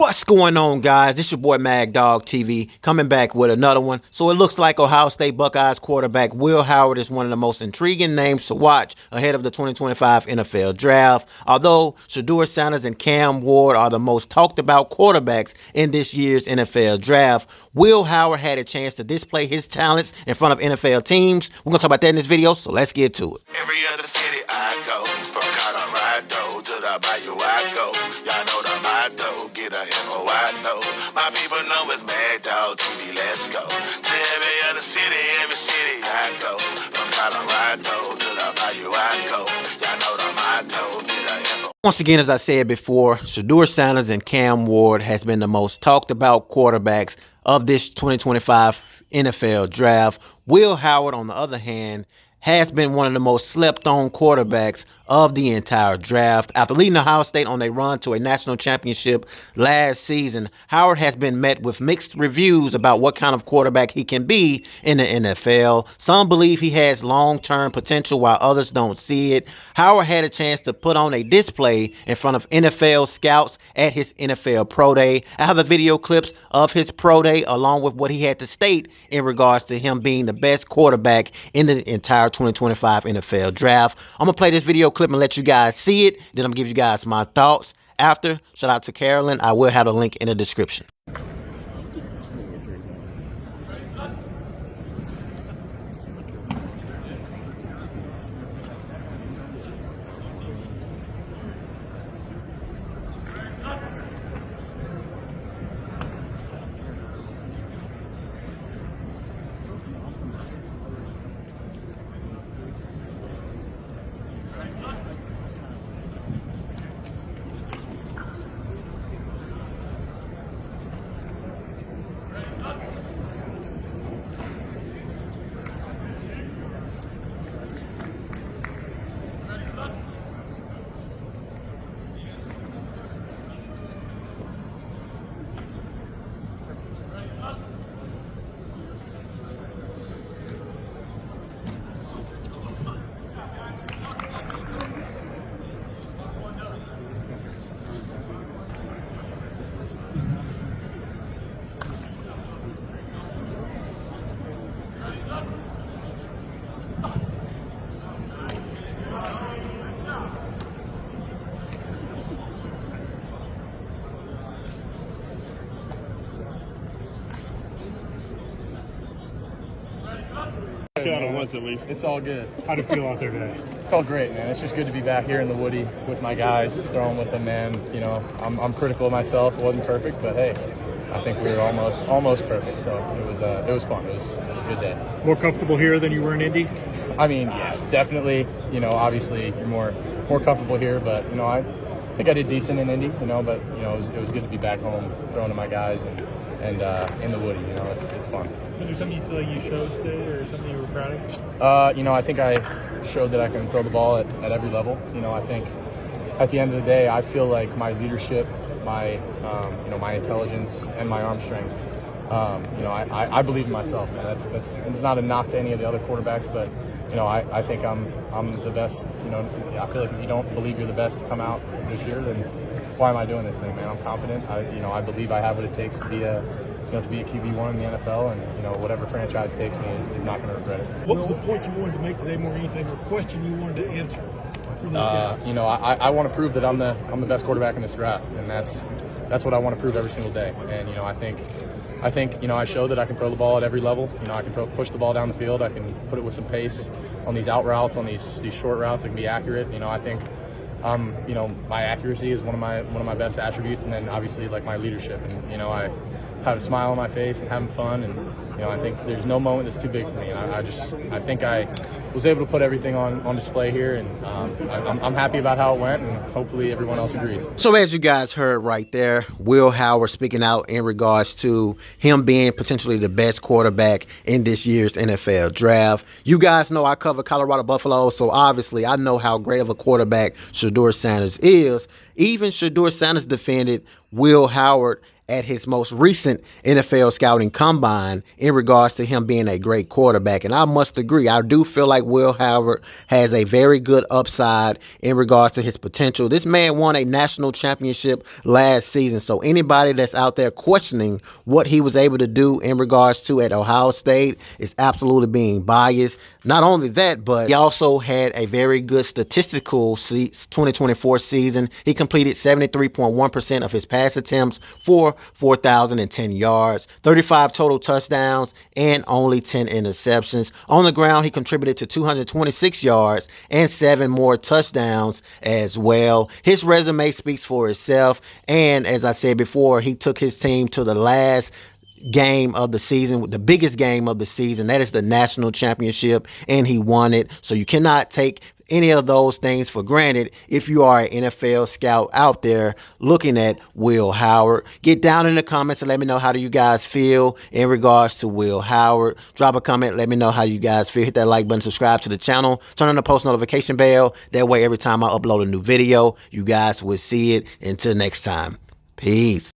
What's going on, guys? This your boy Mag Dog TV coming back with another one. So it looks like Ohio State Buckeyes quarterback Will Howard is one of the most intriguing names to watch ahead of the 2025 NFL Draft. Although Shedeur Sanders and Cam Ward are the most talked about quarterbacks in this year's NFL Draft, Will Howard had a chance to display his talents in front of NFL teams. We're going to talk about that in this video, so let's get to it. Every other city I go, from Colorado to the Bayou I go. Y'all know the motto, get a info I know. My people know it's Mad Dog TV, let's go. To every other city I go. From Colorado to the Bayou I go. Y'all know the motto, get a info. Once again, as I said before, Shedeur Sanders and Cam Ward has been the most talked about quarterbacks of this 2025 NFL Draft. Will Howard, on the other hand, has been one of the most slept-on quarterbacks of the entire draft. After leading Ohio State on a run to a national championship last season, Howard has been met with mixed reviews about what kind of quarterback he can be in the NFL. Some believe he has long-term potential while others don't see it. Howard had a chance to put on a display in front of NFL scouts at his NFL Pro Day. I have the video clips of his Pro Day along with what he had to state in regards to him being the best quarterback in the entire 2025 NFL Draft. I'm going to play this video clip and let you guys see it. Then I'm going to give you guys my thoughts after. Shout out to Carolyn. I will have a link in the description. Out of once at least. It's all good. How'd it feel out there today? Felt great, man. It's just good to be back here in the Woody with my guys, throwing with them, man. You know, I'm critical of myself. It wasn't perfect, but hey, I think we were almost perfect. So it was fun. It was a good day. More comfortable here than you were in Indy? I mean, yeah, definitely. You know, obviously you're more comfortable here, but you know, I think I did decent in Indy. You know, but you know, it was good to be back home, throwing to my guys and in the Woody. You know, it's fun. Was there something you feel like you showed today, or something you were proud of? You know, I think I showed that I can throw the ball at every level. You know, I think at the end of the day, I feel like my leadership, my you know, my intelligence and my arm strength. You know, I believe in myself, man. It's not a knock to any of the other quarterbacks, but you know, I think I'm the best. You know, I feel like if you don't believe you're the best to come out this year, then why am I doing this thing, man? I'm confident. You know, I believe I have what it takes to be a QB1 in the NFL, and you know, whatever franchise takes me is not going to regret it. What was the point you wanted to make today more than anything, or question you wanted to answer from those guys? You know, I want to prove that I'm the best quarterback in this draft, and that's what I want to prove every single day. And you know, I think you know, I showed that I can throw the ball at every level. You know, I can push the ball down the field. I can put it with some pace on these out routes, on these short routes. I can be accurate. You know, I think you know, my accuracy is one of my best attributes, and then obviously like my leadership. And you know, I have a smile on my face and having fun, and you know, I think there's no moment that's too big for me. And I think I was able to put everything on display here, and I'm happy about how it went, and hopefully everyone else agrees. So as you guys heard right there, Will Howard speaking out in regards to him being potentially the best quarterback in this year's NFL Draft. You guys know I cover Colorado Buffaloes, so obviously I know how great of a quarterback Shedeur Sanders is. Even Shedeur Sanders defended Will Howard at his most recent NFL scouting combine in regards to him being a great quarterback. And I must agree, I do feel like Will Howard has a very good upside in regards to his potential. This man won a national championship last season. So anybody that's out there questioning what he was able to do in regards to at Ohio State is absolutely being biased. Not only that, but he also had a very good statistical 2024 season. He completed 73.1% of his pass attempts for 4,010 yards, 35 total touchdowns, and only 10 interceptions. On the ground, he contributed to 226 yards and 7 more touchdowns as well. His resume speaks for itself. And as I said before, he took his team to the last game of the season, the biggest game of the season. That is the national championship, and he won it. So you cannot take any of those things for granted if you are an NFL scout out there looking at Will Howard. Get down in the comments and let me know how do you guys feel in regards to Will Howard. Drop a comment, let me know how you guys feel. Hit that like button, subscribe to the channel, turn on the post notification bell. That way every time I upload a new video, you guys will see it. Until next time, peace.